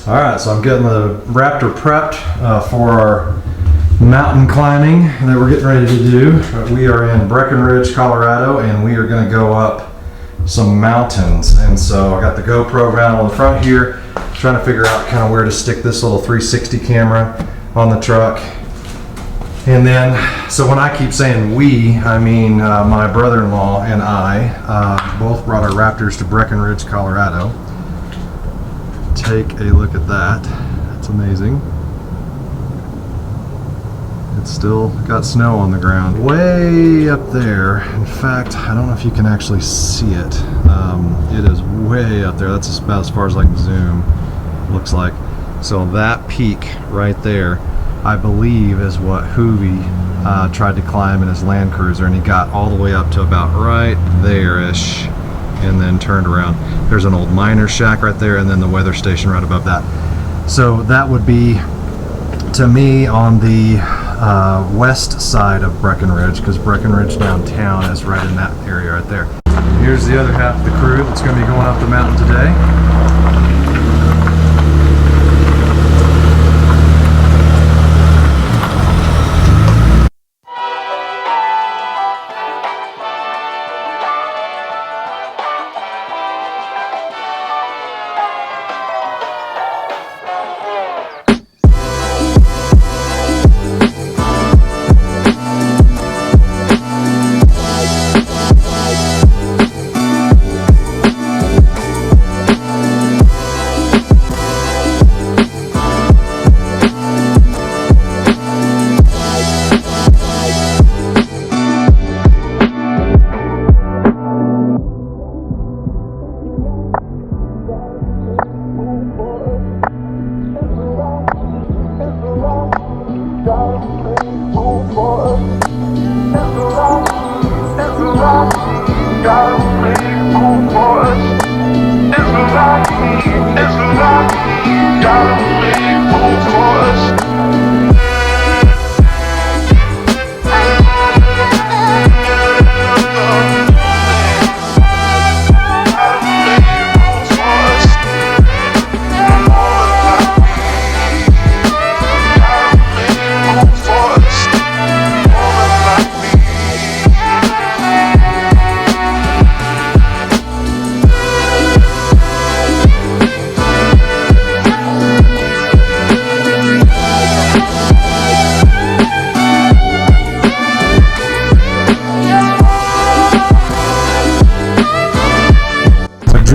All right, so I'm getting the Raptor prepped for our mountain climbing that we're getting ready to do. We are in Breckenridge, Colorado, and we are going to go up some mountains. And so I got the GoPro mounted on the front here, trying to figure out kind of where to stick this little 360 camera on the truck. And then, so when I keep saying we, I mean my brother-in-law and I both brought our Raptors to Breckenridge, Colorado. Take a look at that. That's amazing. It's still got snow on the ground. Way up there. In fact, I don't know if you can actually see it. It is way up there. That's about as far as I can zoom, looks like. So that peak right there, I believe, is what Hoovie tried to climb in his Land Cruiser, and he got all the way up to about right there-ish, and then turned around. There's an old miner's shack right there, and then the weather station right above that. So that would be, to me, on the west side of Breckenridge, because Breckenridge downtown is right in that area right there. Here's the other half of the crew that's going to be going up the mountain today.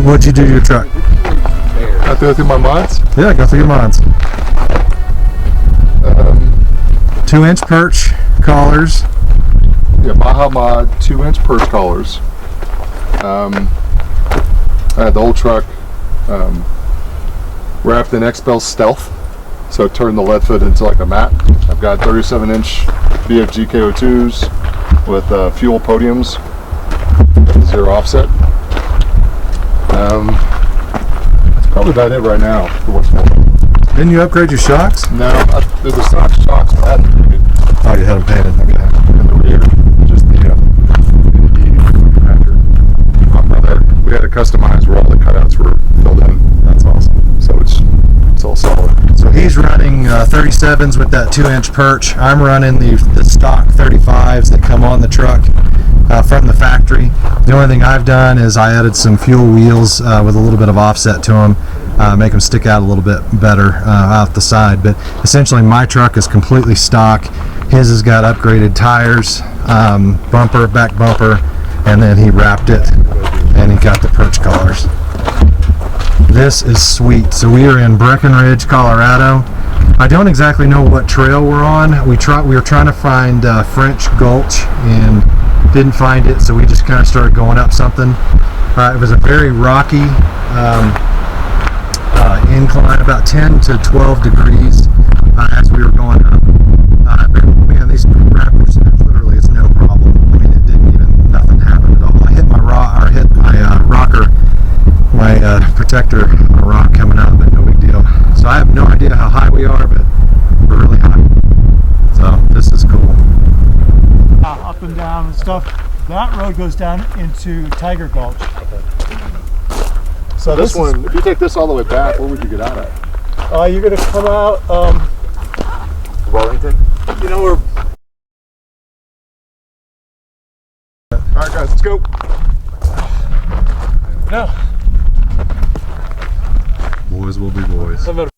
What'd you do to your truck? I threw it through my mods? Yeah, go through your mods. 2-inch perch collars. Yeah, Baja Mod 2-inch perch collars. I had the old truck wrapped in XPEL Stealth, so it turned the lead foot into like a mat. I've got 37-inch BFG KO2s with fuel podiums, 0 offset. That's probably about it right now for what's more. Didn't you upgrade your shocks? No, there's a stock shocks, but I hadn't upgraded. Oh, you had them painted. Okay. In the rear, just the after. My brother, we had to customize where all the cutouts were filled in. That's awesome. So it's all solid. So he's running 37s with that 2-inch perch. I'm running the stock 35s that come on the truck from the factory. The only thing I've done is I added some fuel wheels with a little bit of offset to them, make them stick out a little bit better out the side. But essentially my truck is completely stock. His has got upgraded tires, bumper, back bumper, and then he wrapped it and he got the perch collars. This is sweet. So we are in Breckenridge, Colorado. I don't exactly know what trail we're on. We were trying to find French Gulch and didn't find it, so we just kind of started going up something. It was a very rocky incline, about 10 to 12 degrees as we were going up. Man, these Raptors, literally, it's no problem. I mean, it didn't even, nothing happened at all. I hit my rocker, my protector on a rock coming out, but no big deal. So I have no idea how high we are, but we're really high. So this is cool. Up and down and stuff. That road goes down into Tiger Gulch. So this one, if you take this all the way back, where would you get out at? You're gonna come out. Wellington. You know where? All right, guys, let's go. No. Boys will be boys. I'm gonna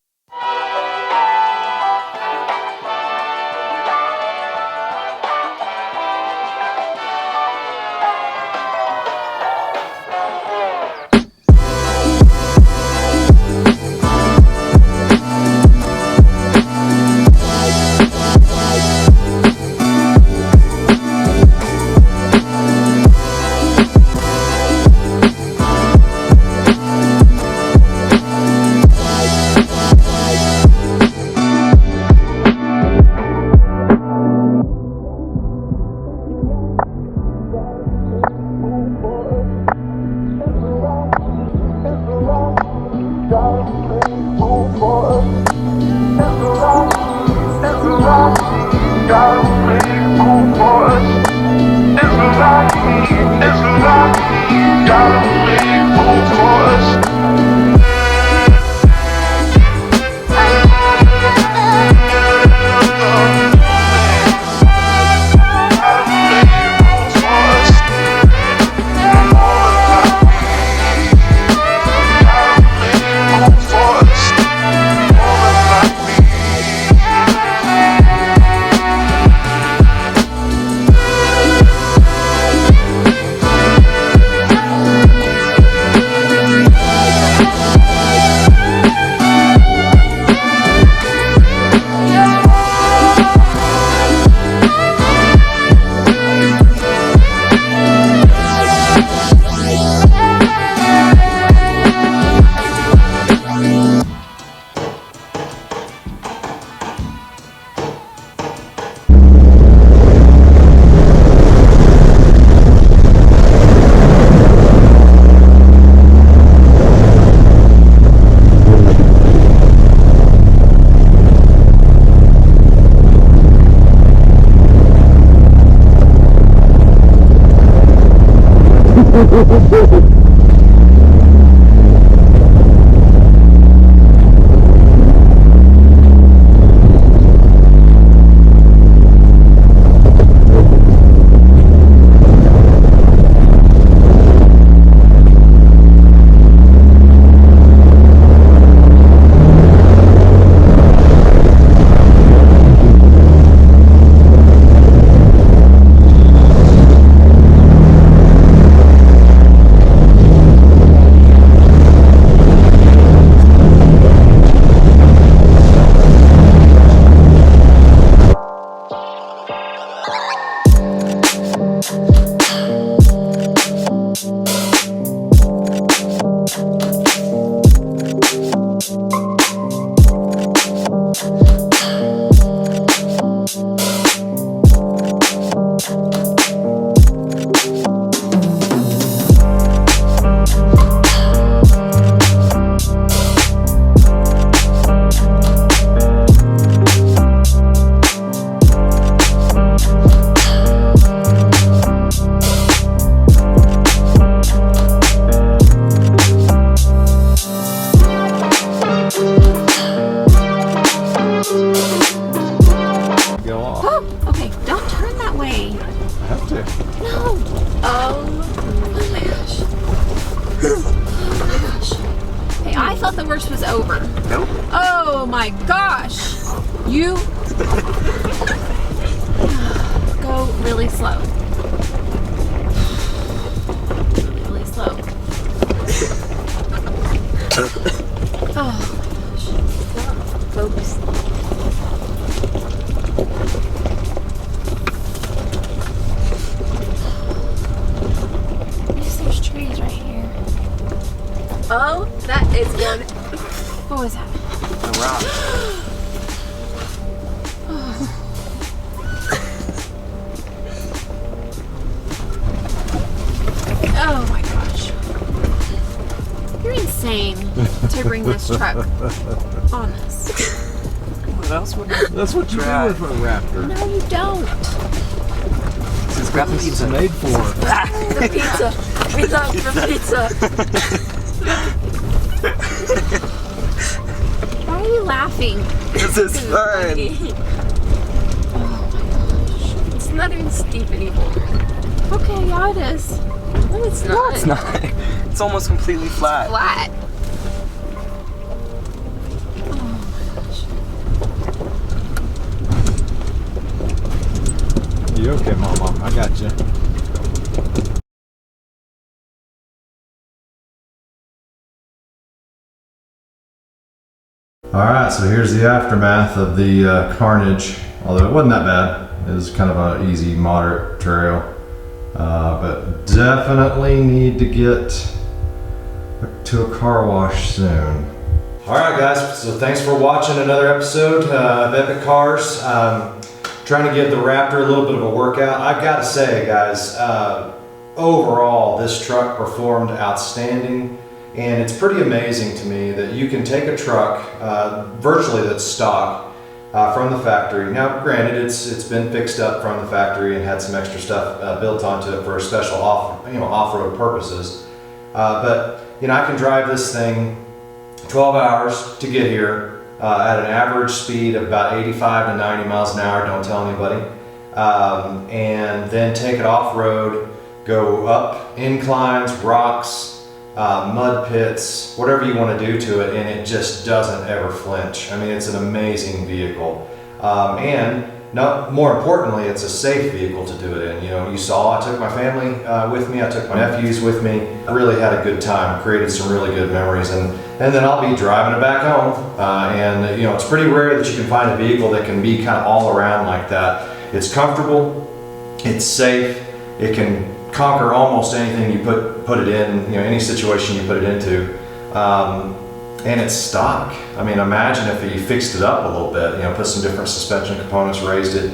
thought the worst was over. Nope. Oh my gosh. You go really slow. Really, really slow. Oh gosh. Focus. There's trees right here. Oh, that is good. What was that? A rock. Oh my gosh. You're insane to bring this truck on us. What else would That's what you do with a Raptor. No, you don't. Since grab the pizza Made for. The pizza. We love the pizza. Why are you laughing? This is fun. Oh my gosh. It's not even steep anymore. Okay, yeah, it is. No, it's not. No, it's not. It's almost completely flat. Flat. You okay, Mama? I got you. Alright, so here's the aftermath of the carnage, although it wasn't that bad. It was kind of an easy, moderate trail. But definitely need to get to a car wash soon. Alright guys, so thanks for watching another episode of Epic Cars. Trying to give the Raptor a little bit of a workout. I've got to say guys, overall this truck performed outstanding. And it's pretty amazing to me that you can take a truck, virtually that's stock, from the factory. Now, granted, it's been fixed up from the factory and had some extra stuff built onto it for special off-road purposes. But I can drive this thing 12 hours to get here at an average speed of about 85 to 90 miles an hour. Don't tell anybody. And then take it off-road, go up inclines, rocks, mud pits, whatever you want to do to it, and it just doesn't ever flinch. I mean, it's an amazing vehicle. And more importantly, it's a safe vehicle to do it in. You saw I took my family with me, I took my nephews with me. I really had a good time, created some really good memories, and then I'll be driving it back home. And it's pretty rare that you can find a vehicle that can be kind of all around like that. It's comfortable, it's safe, it can conquer almost anything you put it in, any situation you put it into, and it's stock. I mean, imagine if you fixed it up a little bit, put some different suspension components, raised it,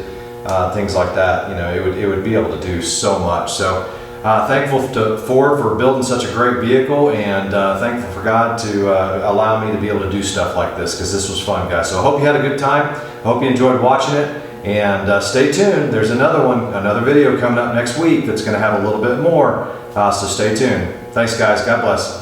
things like that. It would be able to do so much. So thankful to Ford for building such a great vehicle, and thankful for God to allow me to be able to do stuff like this, because this was fun, guys. So I hope you had a good time. I hope you enjoyed watching it. And stay tuned. There's another video coming up next week that's going to have a little bit more. So stay tuned. Thanks, guys. God bless.